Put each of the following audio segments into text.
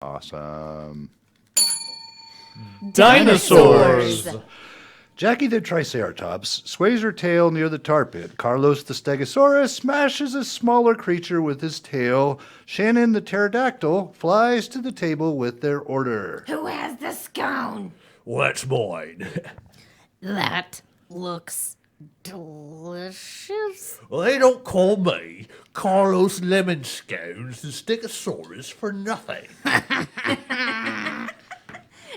Awesome. Dinosaurs! Jackie the Triceratops sways her tail near the tar pit. Carlos the Stegosaurus smashes a smaller creature with his tail. Shannon the Pterodactyl flies to the table with their order. Who has the scone? Well, that's mine. That looks delicious. Well, they don't call me Carlos Lemon Scones the Stegosaurus for nothing.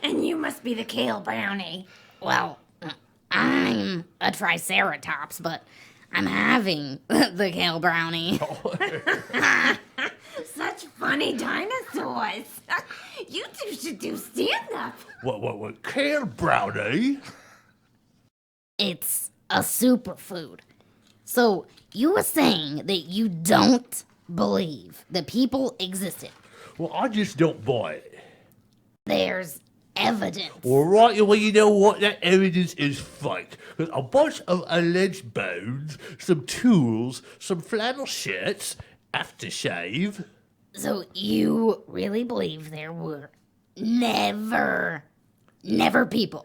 And you must be the kale brownie. Well, I'm a triceratops, but I'm having the kale brownie. Such funny dinosaurs. You two should do stand-up. What, kale brownie? It's a superfood. So you were saying that you don't believe that people existed. Well, I just don't buy it. There's evidence. Well, right, well, you know what? That evidence is fake. There's a bunch of alleged bones, some tools, some flannel shirts, aftershave. So you really believe there were never people?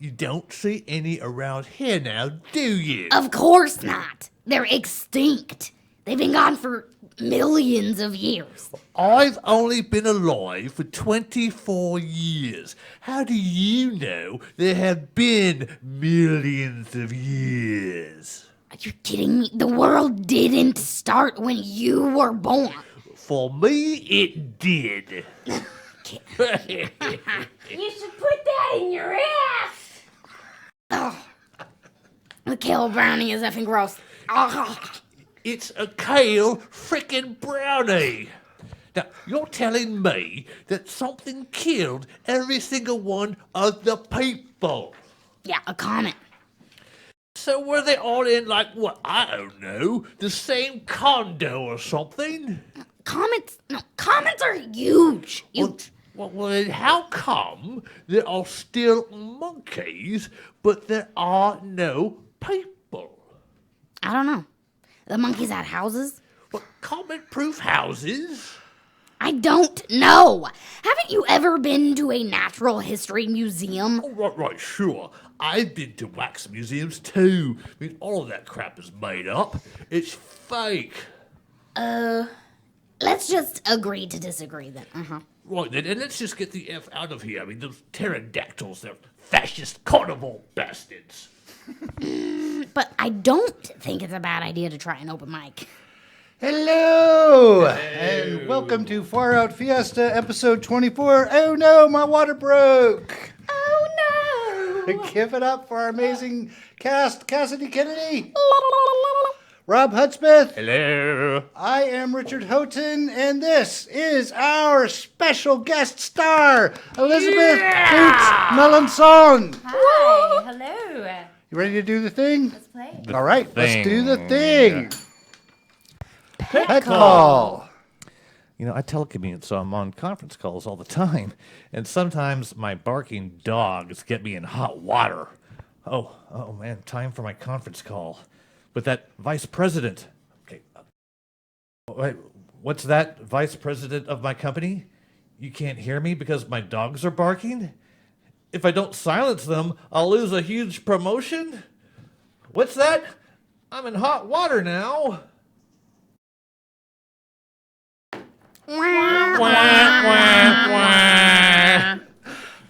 You don't see any around here now, do you? Of course not. They're extinct. They've been gone for millions of years. I've only been alive for 24 years. How do you know there have been millions of years? Are you kidding me? The world didn't start when you were born. For me, it did. You should put that in your ass. Oh, the kale brownie is effing gross. Oh. It's a kale frickin' brownie. Now, you're telling me that something killed every single one of the people. Yeah, a comet. So were they all in, like, what, I don't know, the same condo or something? Comets are huge. Well, then how come there are still monkeys, but there are no people? I don't know. The monkeys had houses? What, comet-proof houses? I don't know. Haven't you ever been to a natural history museum? Oh, right, sure. I've been to wax museums too. I mean, all of that crap is made up. It's fake. Let's just agree to disagree then. Right then, and let's just get the F out of here. I mean, those pterodactyls, they're fascist carnival bastards. But I don't think it's a bad idea to try an open mic. Hello, and welcome to Out Fiesta, episode 24. Oh no, my water broke. Oh no! Give it up for our amazing cast, Cassidy Kennedy, Robb Hudspeth. Hello. I am Richard Houghton, and this is our special guest star, Elizabeth Dukes Melancon. Hi, hello. You ready to do the thing? Let's play. All right, let's do the thing. Pet call. You know, I telecommute, so I'm on conference calls all the time. And sometimes my barking dogs get me in hot water. Oh man, time for my conference call. With that vice president. Okay. Wait, what's that, vice president of my company? You can't hear me because my dogs are barking? If I don't silence them, I'll lose a huge promotion? What's that? I'm in hot water now.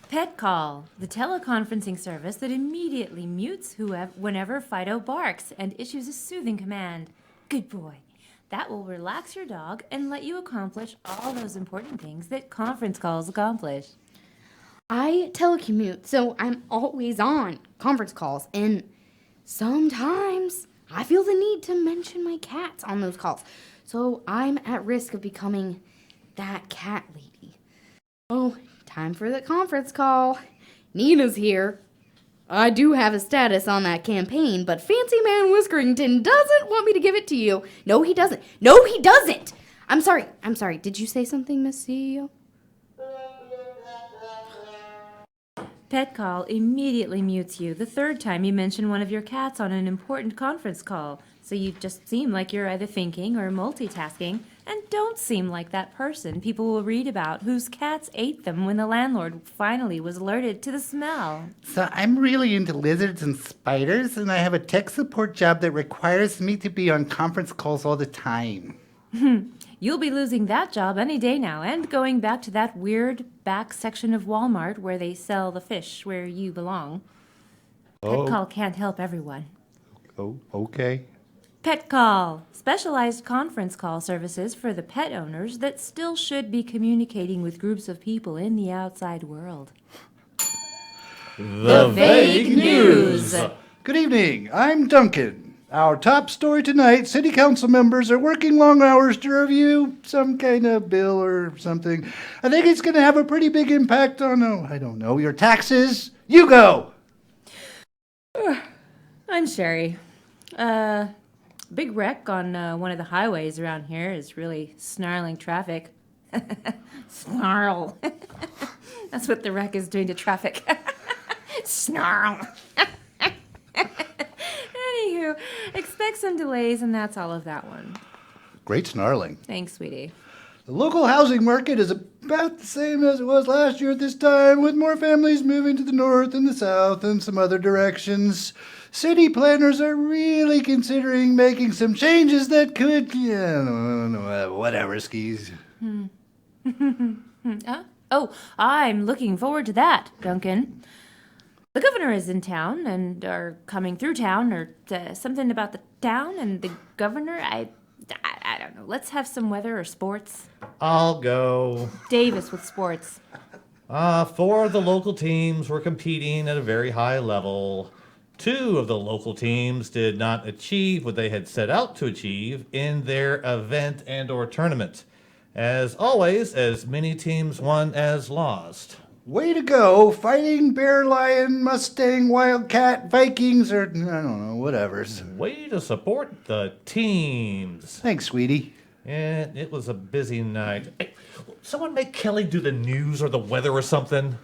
Pet call, the teleconferencing service that immediately mutes whenever Fido barks and issues a soothing command. Good boy. That will relax your dog and let you accomplish all those important things that conference calls accomplish. I telecommute, so I'm always on conference calls, and sometimes I feel the need to mention my cats on those calls. So I'm at risk of becoming that cat lady. Oh, time for the conference call. Nina's here. I do have a status on that campaign, but Fancy Man Whiskerington doesn't want me to give it to you. No, he doesn't. No, he doesn't. I'm sorry. Did you say something, Miss CEO? Pet call immediately mutes you the third time you mention one of your cats on an important conference call, so you just seem like you're either thinking or multitasking, And don't seem like that person people will read about whose cats ate them when the landlord finally was alerted to the smell. So I'm really into lizards and spiders, and I have a tech support job that requires me to be on conference calls all the time. You'll be losing that job any day now and going back to that weird back section of Walmart where they sell the fish where you belong. Pet Call can't help everyone. Oh, okay. Pet Call, specialized conference call services for the pet owners that still should be communicating with groups of people in the outside world. The Vague News. Good evening. I'm Duncan. Our top story tonight, city council members are working long hours to review some kind of bill or something. I think it's going to have a pretty big impact on, I don't know, your taxes. You go. I'm Sherry. Big wreck on one of the highways around here is really snarling traffic. Snarl. That's what the wreck is doing to traffic. Snarl. Anywho, expect some delays, and that's all of that one. Great snarling. Thanks, sweetie. The local housing market is about the same as it was last year at this time, with more families moving to the north and the south and some other directions. City planners are really considering making some changes that could, whatever, skis. Oh, I'm looking forward to that, Duncan. The governor is in town and are coming through town, or something about the town and the governor. I don't know. Let's have some weather or sports. I'll go. Davis with sports. 4 of the local teams were competing at a very high level. 2 of the local teams did not achieve what they had set out to achieve in their event and or tournament. As always, as many teams won as lost. Way to go, fighting bear, lion, Mustang, wildcat, Vikings, or I don't know, whatever's. Way to support the teams. Thanks, sweetie. And it was a busy night. Hey, someone make Kelly do the news or the weather or something.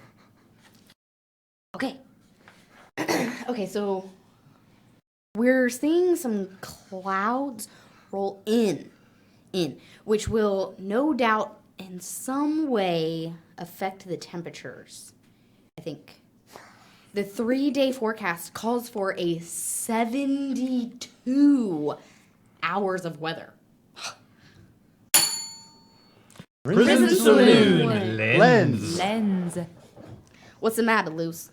Okay. Okay, so we're seeing some clouds roll in, which will no doubt in some way affect the temperatures. I think the 3-day forecast calls for a 72 hours of weather. Prison Saloon. Lens. What's the matter, Luce?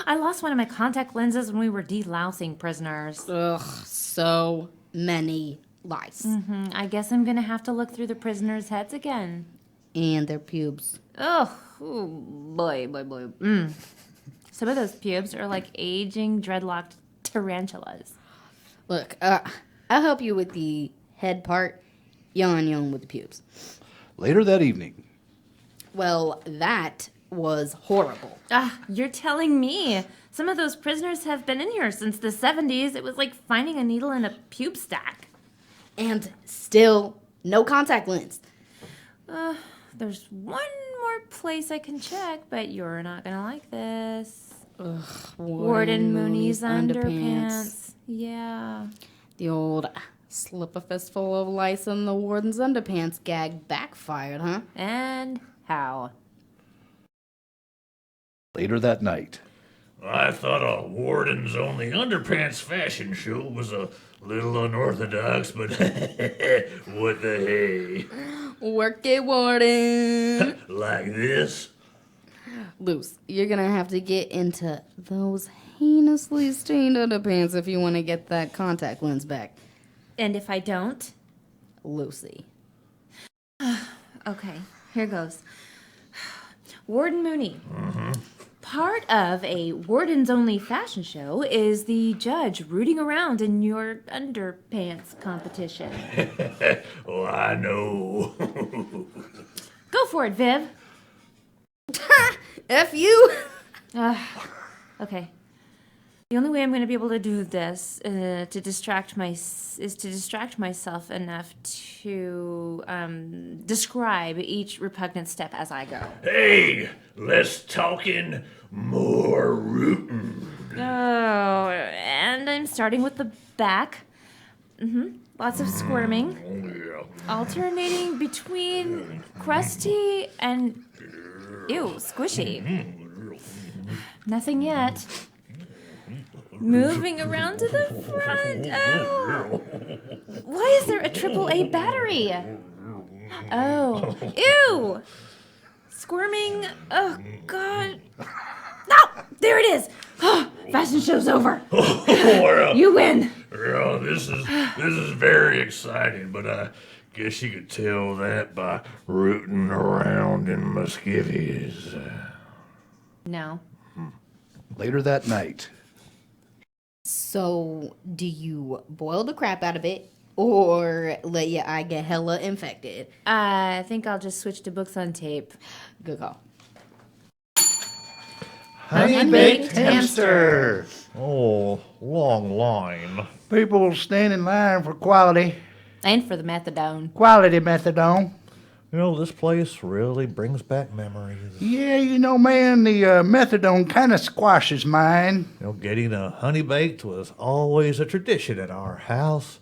I lost one of my contact lenses when we were delousing prisoners. Ugh, so many lice. I guess I'm gonna have to look through the prisoners' heads again. And their pubes. Oh, boy. Some of those pubes are like aging, dreadlocked tarantulas. Look, I'll help you with the head part. Yawn with the pubes. Later that evening. Well, that was horrible. You're telling me. Some of those prisoners have been in here since the 70s. It was like finding a needle in a pube stack. And still no contact lens. There's one more place I can check, but you're not gonna like this. Warden Mooney's underpants. Yeah. The old slip a fistful of lice in the warden's underpants gag backfired, huh? And how? Later that night. I thought a Warden's Only Underpants fashion show was a little unorthodox, but what the hey? Work it, warden. Like this? Luce, you're gonna have to get into those heinously stained underpants if you want to get that contact lens back. And if I don't? Lucy. Okay, here goes. Warden Mooney. Part of a Warden's Only fashion show is the judge rooting around in your underpants competition. Oh, I know. Go for it, Viv. F you. Okay. The only way I'm going to be able to do this is to distract myself enough to describe each repugnant step as I go. Hey, less talking, more rooting. Oh, and I'm starting with the back. Lots of squirming. Alternating between crusty and, ew, squishy. Nothing yet. Moving around to the front. Oh. Why is there a AAA battery? Oh. Ew. Squirming. Oh, God. No! There it is. Fashion show's over. You win. Well, this is very exciting, but I guess you could tell that by rooting around in my skivvies. No. Later that night. So, do you boil the crap out of it or let your eye get hella infected? I think I'll just switch to books on tape. Good call. Honey-baked hamster. Oh, long line. People stand in line for quality. And for the methadone. Quality methadone. You know, this place really brings back memories. Yeah, you know, man, the methadone kind of squashes mine. You know, getting a honey baked was always a tradition at our house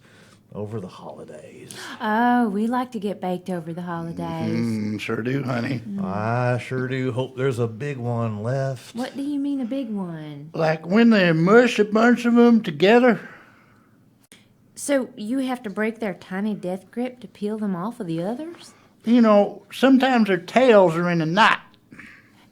over the holidays. Oh, we like to get baked over the holidays. Sure do, honey. I sure do hope there's a big one left. What do you mean a big one? Like when they mush a bunch of them together. So you have to break their tiny death grip to peel them off of the others? You know, sometimes their tails are in a knot.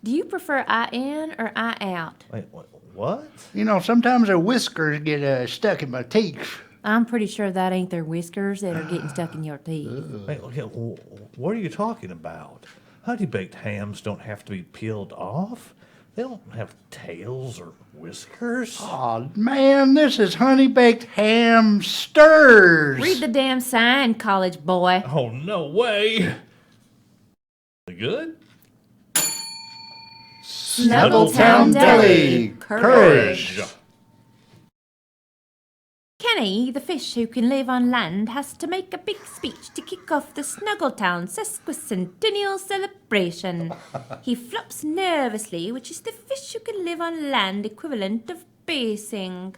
Do you prefer eye in or eye out? Wait, what? You know, sometimes their whiskers get stuck in my teeth. I'm pretty sure that ain't their whiskers that are getting stuck in your teeth. Wait, okay, what are you talking about? Honey baked hams don't have to be peeled off. They don't have tails or whiskers. Oh, man, this is honey-baked hamsters. Read the damn sign, college boy. Oh, no way. Good? Snuggletown Deli. Courage. Kenny, the fish who can live on land, has to make a big speech to kick off the Snuggletown sesquicentennial celebration. He flops nervously, which is the fish who can live on land equivalent of basing.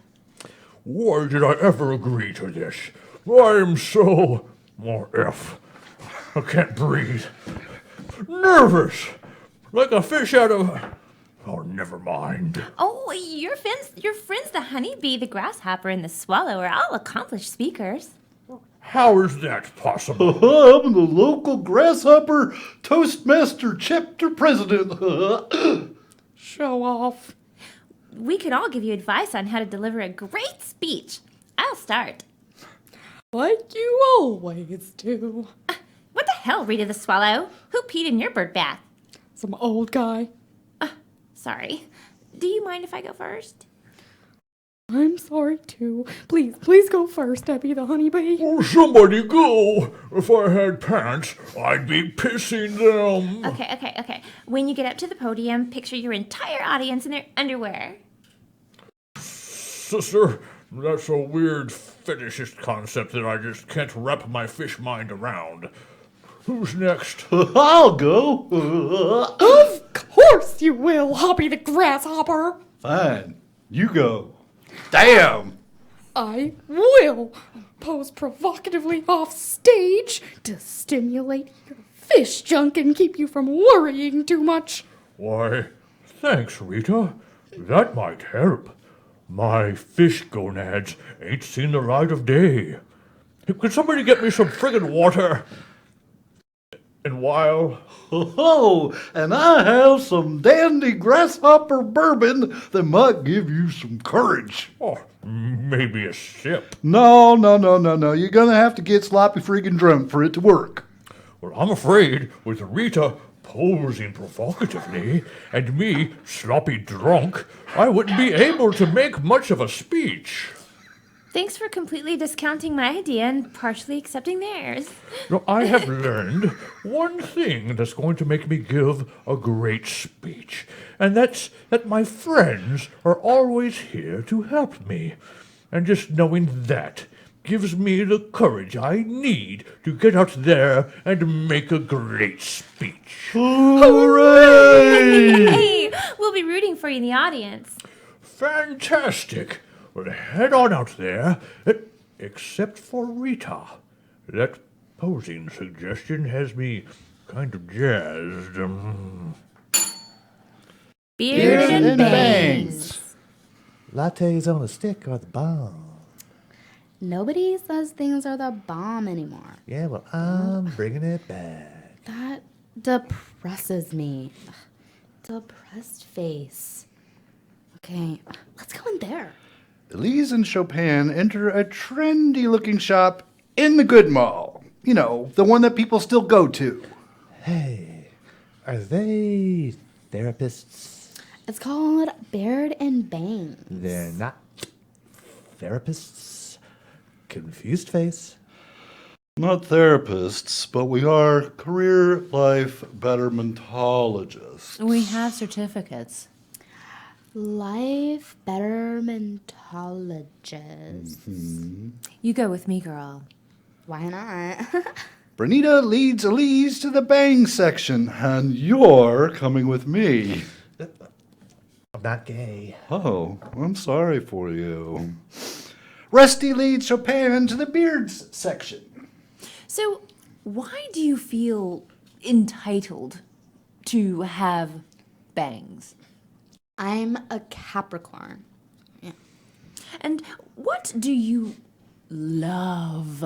Why did I ever agree to this? I'm so... I can't breathe. Nervous! Like a fish out of... Oh, never mind. Oh, your friends, the honeybee, the grasshopper, and the swallow are all accomplished speakers. How is that possible? I'm the local grasshopper Toastmaster chapter president. Show off. We could all give you advice on how to deliver a great speech. I'll start. Like you always do. What the hell, Rita the swallow? Who peed in your bird bath? Some old guy. Sorry. Do you mind if I go first? I'm sorry too. Please go first, Debbie the honeybee. Oh, somebody go! If I had pants, I'd be pissing them. Okay. When you get up to the podium, picture your entire audience in their underwear. Sister, that's a weird fetishist concept that I just can't wrap my fish mind around. Who's next? I'll go. Of course you will, Hoppy the grasshopper. Fine. You go. Damn. I will pose provocatively off stage to stimulate your fish junk and keep you from worrying too much. Why, thanks, Rita. That might help. My fish gonads ain't seen the light of day. Could somebody get me some friggin' water? And while... Oh, and I have some dandy grasshopper bourbon that might give you some courage. Oh, maybe a sip. No. You're gonna have to get sloppy freaking drunk for it to work. Well, I'm afraid with Rita posing provocatively and me sloppy drunk, I wouldn't be able to make much of a speech. Thanks for completely discounting my idea and partially accepting theirs. Now, I have learned one thing that's going to make me give a great speech, and that's that my friends are always here to help me. And just knowing that gives me the courage I need to get out there and make a great speech. Hooray! Hey, we'll be rooting for you in the audience. Fantastic. Well, head on out there. except for Rita. That posing suggestion has me kind of jazzed. Beard and bangs. Lattes on a stick are the bomb. Nobody says things are the bomb anymore. Yeah, well, I'm bringing it back. That depresses me. Ugh, depressed face. Okay, let's go in there. Elise and Chopin enter a trendy-looking shop in the good mall. You know, the one that people still go to. Hey, are they therapists? It's called Beard and Bangs. They're not therapists. Confused face. Not therapists, but we are career life bettermentologists. We have certificates. Life bettermentologists. You go with me, girl. Why not? Bernita leads Elise to the bang section, and you're coming with me. I'm not gay. Oh, I'm sorry for you. Rusty leads Chopin to the beards section. So, why do you feel entitled to have bangs? I'm a Capricorn. Yeah. And what do you love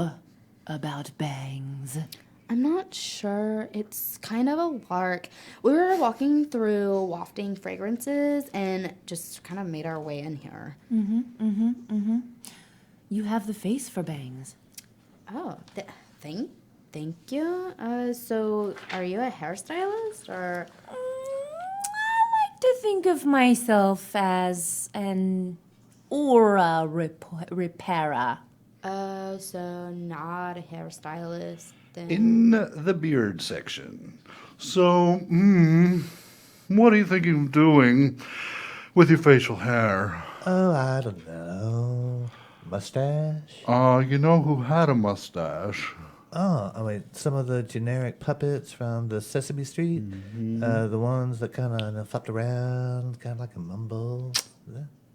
about bangs? I'm not sure. It's kind of a lark. We were walking through wafting fragrances and just kind of made our way in here. You have the face for bangs. Oh, thank you. So are you a hairstylist or? I like to think of myself as an aura repairer. So not a hairstylist. Then. In the beard section. So, what are you thinking of doing with your facial hair? Oh, I don't know. Mustache? You know who had a mustache? Oh, I mean, some of the generic puppets from the Sesame Street. The ones that kind of flopped around, kind of like a mumble.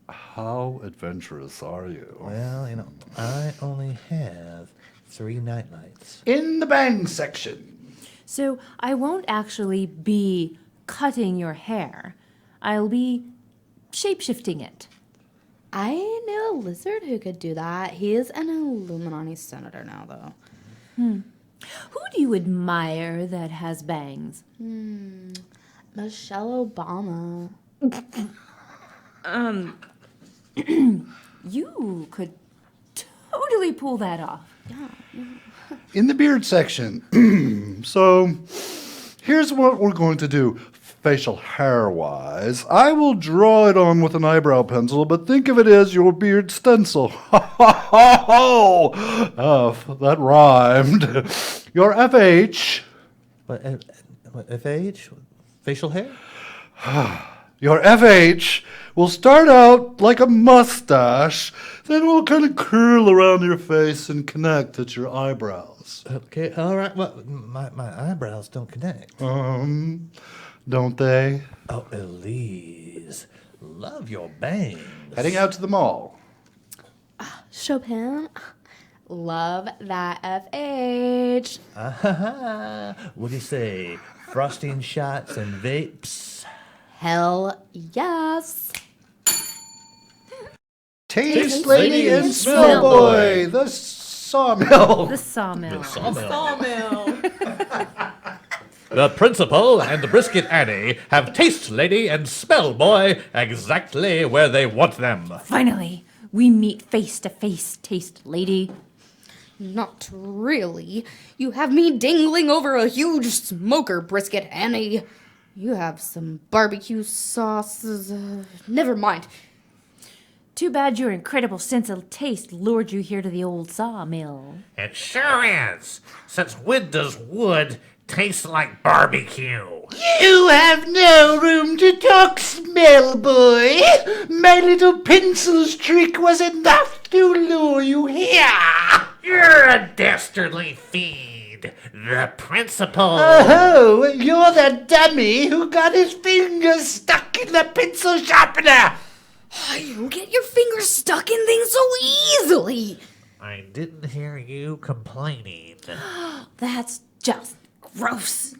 How adventurous are you? Well, you know, I only have 3 nightlights. In the bang section. So I won't actually be cutting your hair. I'll be shape-shifting it. I knew a lizard who could do that. He is an Illuminati senator now, though. Who do you admire that has bangs? Michelle Obama. You could totally pull that off. In the beard section. So, here's what we're going to do. Facial hair-wise, I will draw it on with an eyebrow pencil, but think of it as your beard stencil. Ha ha ha ha! That rhymed. Your FH. What FH? Facial hair? Your FH will start out like a mustache, then will kind of curl around your face and connect at your eyebrows. Okay, all right. Well, my eyebrows don't connect. Don't they? Oh, Elise, love your bangs. Heading out to the mall. Chopin. Love that FH. What do you say? Frosting shots and vapes? Hell yes. Taste Lady and Smell Boy, the sawmill. The sawmill. The principal and the Brisket Annie have Taste Lady and Smell Boy exactly where they want them. Finally, we meet face to face, Taste Lady. Not really. You have me dangling over a huge smoker, Brisket Annie. You have some barbecue sauces. Never mind. Too bad your incredible sense of taste lured you here to the old sawmill. It sure is. Since when does wood taste like barbecue? You have no room to talk, Smell Boy. My little pencil's trick was enough to lure you here. You're a dastardly fiend. The principal. Oh, you're the dummy who got his fingers stuck in the pencil sharpener. You get your fingers stuck in things so easily. I didn't hear you complaining. That's just gross.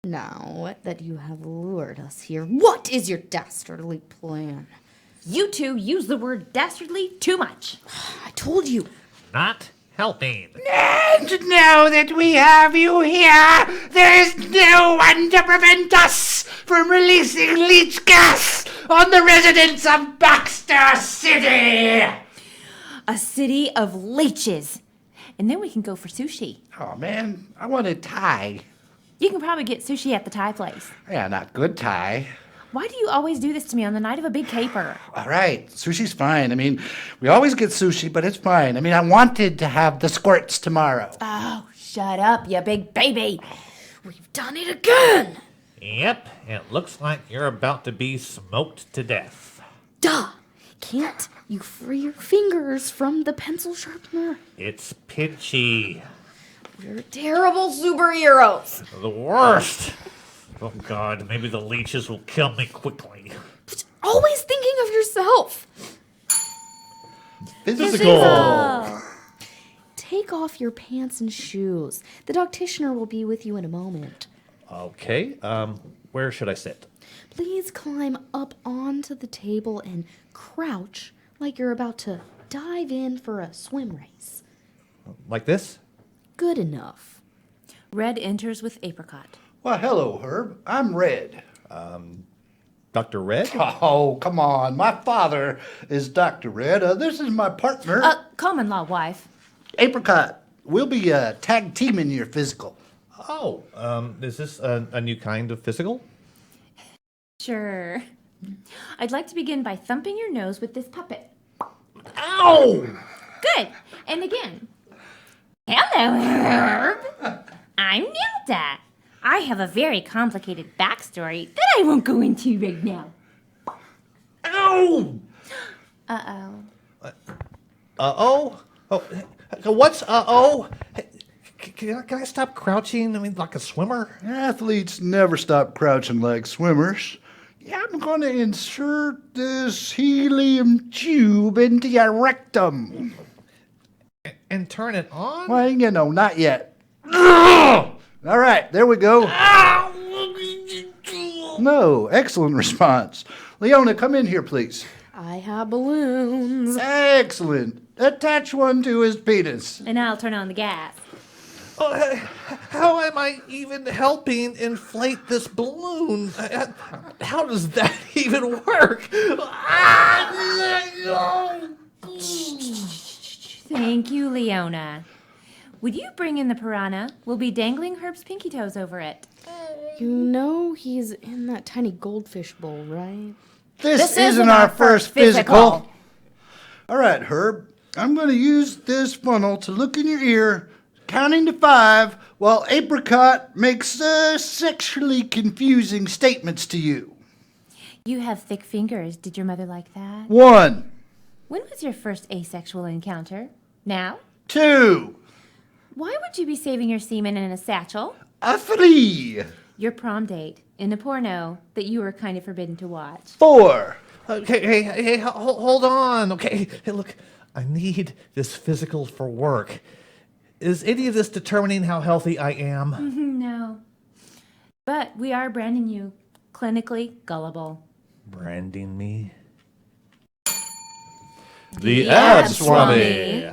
Now that you have lured us here, what is your dastardly plan? You two use the word dastardly too much. I told you. Not helping. And now that we have you here, there is no one to prevent us from releasing leech gas on the residents of Baxter City. A city of leeches. And then we can go for sushi. Oh, man, I wanted Thai. You can probably get sushi at the Thai place. Yeah, not good Thai. Why do you always do this to me on the night of a big caper? All right, sushi's fine. I mean, we always get sushi, but it's fine. I mean, I wanted to have the squirts tomorrow. Oh, shut up, you big baby. We've done it again. Yep, it looks like you're about to be smoked to death. Duh. Can't you free your fingers from the pencil sharpener? It's pinchy. We're terrible superheroes. The worst. Oh, God, maybe the leeches will kill me quickly. Always thinking of yourself. Physical. Take off your pants and shoes. The docticianer will be with you in a moment. Okay, where should I sit? Please climb up onto the table and crouch like you're about to dive in for a swim race. Like this? Good enough. Red enters with apricot. Well, hello, Herb. I'm Red. Dr. Red? Oh, come on. My father is Dr. Red. This is my partner, Common law wife. Apricot. We'll be tag teaming your physical. Oh, is this a new kind of physical? Sure. I'd like to begin by thumping your nose with this puppet. Ow! Good. And again. Hello, Herb. I'm Nilda. I have a very complicated backstory that I won't go into right now. Ow! Uh-oh. Uh-oh? Oh, what's uh-oh? Can I stop crouching? I mean, like a swimmer? Athletes never stop crouching like swimmers. Yeah, I'm going to insert this helium tube into your rectum. And turn it on? Well, you know, not yet. All right, there we go. No, excellent response. Leona, come in here, please. I have balloons. Excellent. Attach one to his penis. And I'll turn on the gas. Oh, how am I even helping inflate this balloon? How does that even work? Thank you, Leona. Would you bring in the piranha? We'll be dangling Herb's pinky toes over it. You know he's in that tiny goldfish bowl, right? This isn't our first physical. All right, Herb. I'm going to use this funnel to look in your ear, counting to 5, while Apricot makes sexually confusing statements to you. You have thick fingers. Did your mother like that? 1, When was your first asexual encounter? Now? 2, Why would you be saving your semen in a satchel? 3, Your prom date in a porno that you were kind of forbidden to watch. 4. Okay, hey, hold on. Okay, hey, look, I need this physical for work. Is any of this determining how healthy I am? No. But we are branding you clinically gullible. Branding me? The Ab Swami.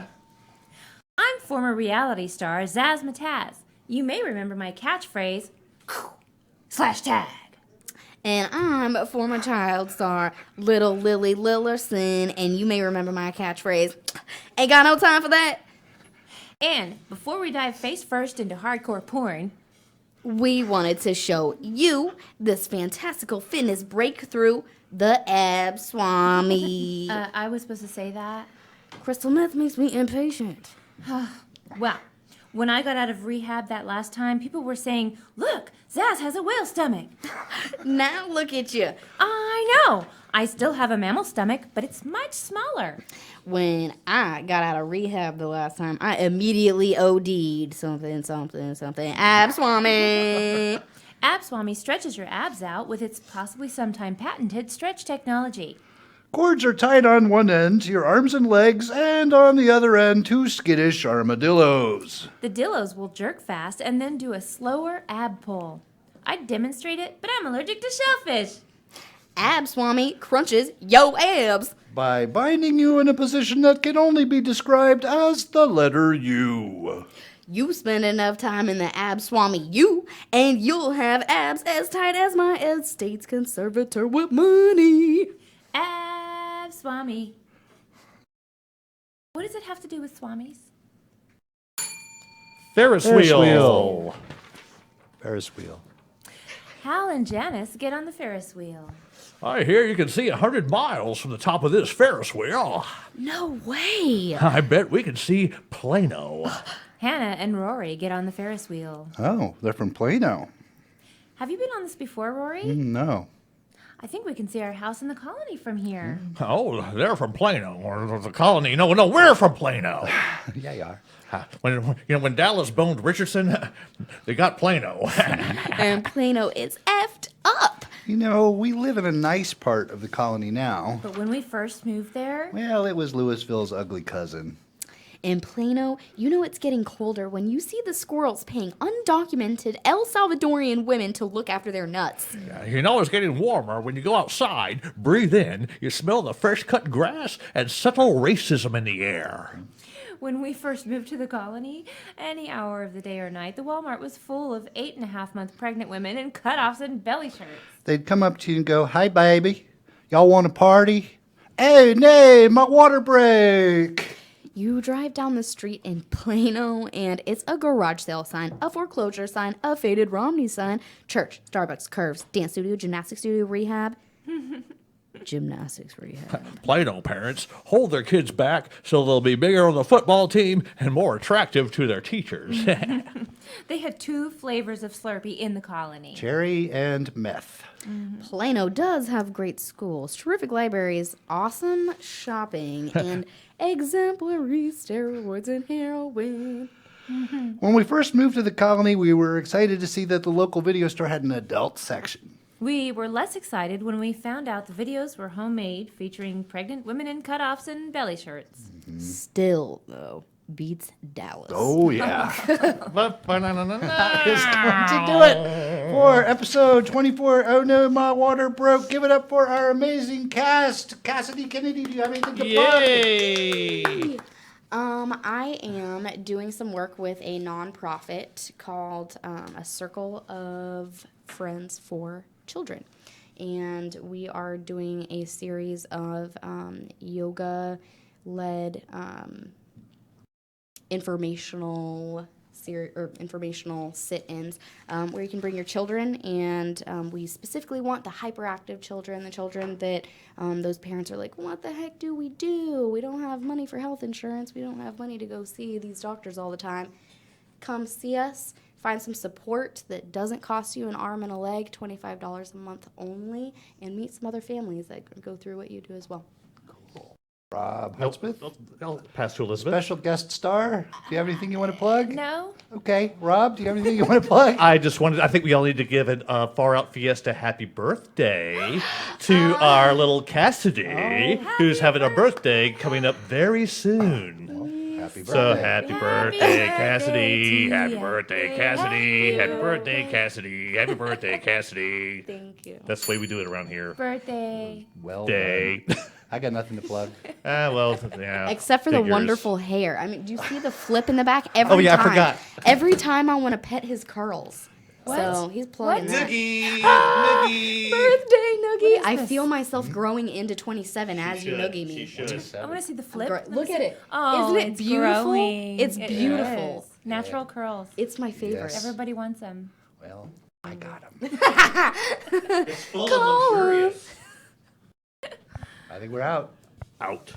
I'm former reality star Zaz Mataz. You may remember my catchphrase, /tag. And I'm former child star Little Lily Lillerson, and you may remember my catchphrase, ain't got no time for that. And before we dive face first into hardcore porn, We wanted to show you this fantastical fitness breakthrough, the Ab Swami. I was supposed to say that? Crystal meth makes me impatient. Well, when I got out of rehab that last time, people were saying, look, Zaz has a whale stomach. Now look at you. I know. I still have a mammal stomach, but it's much smaller. When I got out of rehab the last time, I immediately OD'd something. Ab Swami. Ab Swami stretches your abs out with its possibly sometime patented stretch technology. Cords are tied on one end to your arms and legs, and on the other end, 2 skittish armadillos. The dillos will jerk fast and then do a slower ab pull. I'd demonstrate it, but I'm allergic to shellfish. Ab Swami crunches yo abs. By binding you in a position that can only be described as the letter U. You spend enough time in the ab Swami U, and you'll have abs as tight as my estate's conservator with money. Ab Swami. What does it have to do with Swamis? Ferris wheel. Ferris wheel. Hal and Janice get on the Ferris wheel. I hear you can see 100 miles from the top of this Ferris wheel. No way. I bet we can see Plano. Hannah and Rory get on the Ferris wheel. Oh, they're from Plano. Have you been on this before, Rory? No. I think we can see our house in the colony from here. Oh, they're from Plano, or the colony. No, we're from Plano. Yeah, you are. When Dallas boned Richardson, they got Plano. And Plano is effed up. You know, we live in a nice part of the colony now. But when we first moved there, Well, it was Louisville's ugly cousin. In Plano, you know it's getting colder when you see the squirrels paying undocumented El Salvadorian women to look after their nuts. You know it's getting warmer when you go outside, breathe in, you smell the fresh-cut grass, and subtle racism in the air. when we first moved to the colony, any hour of the day or night, the Walmart was full of 8.5-month pregnant women in cutoffs and belly shirts. They'd come up to you and go, "Hey, baby, y'all want to party? Hey, nay, my water break." You drive down the street in Plano, and it's a garage sale sign, a foreclosure sign, a faded Romney sign, church, Starbucks, curves, dance studio, gymnastics studio, rehab. Gymnastics rehab. Plano parents hold their kids back so they'll be bigger on the football team and more attractive to their teachers. They had 2 flavors of Slurpee in the colony. Cherry and meth. Plano does have great schools, terrific libraries, awesome shopping, and exemplary steroids and heroin. When we first moved to the colony, we were excited to see that the local video store had an adult section. We were less excited when we found out the videos were homemade, featuring pregnant women in cutoffs and belly shirts. Still, though, beats Dallas. Oh, yeah. Ba-ba-na-na-na-na. Is going to do it for episode 24. Oh no, my water broke. Give it up for our amazing cast. Cassidy Kennedy, do you have anything to plug? Yay! I am doing some work with a nonprofit called A Circle of Friends for Children. And we are doing a series of yoga-led informational sit-ins where you can bring your children, and we specifically want the hyperactive children, the children that those parents are like, what the heck do? We don't have money for health insurance. We don't have money to go see these doctors all the time. Come see us. Find some support that doesn't cost you an arm and a leg, $25 a month only, and meet some other families that go through what you do as well. Robb Hudspeth, I'll pass to Elizabeth. special guest star. Do you have anything you want to plug? No? Okay. Rob, do you have anything you want to plug? I think we all need to give a Far Out Fiesta happy birthday to our little Cassidy, who's having a birthday coming up very soon. Happy So birthday. happy birthday, birthday Cassidy. to Happy you. birthday, Cassidy. Happy birthday, Cassidy. Happy birthday, Cassidy. Thank you. That's the way we do it around here. Birthday. Well Day. done. I got nothing to plug. Well, yeah. Except for the figures. wonderful hair. I mean, do you see the flip in the back? Every Oh, yeah, I time. forgot. Every time I want to pet his curls. What? So he's plugging that. Noogie. Birthday, Noogie. is I this? feel myself growing into 27 as you Noogie me. I want to see the flip. Gr- Let me Look see. at it. Oh, Isn't it it's beautiful? growing. It's It beautiful. is. Natural curls. It's my favorite. Yes. Everybody wants them. Well, I got him. It's full of luxurious. I think we're out. Out.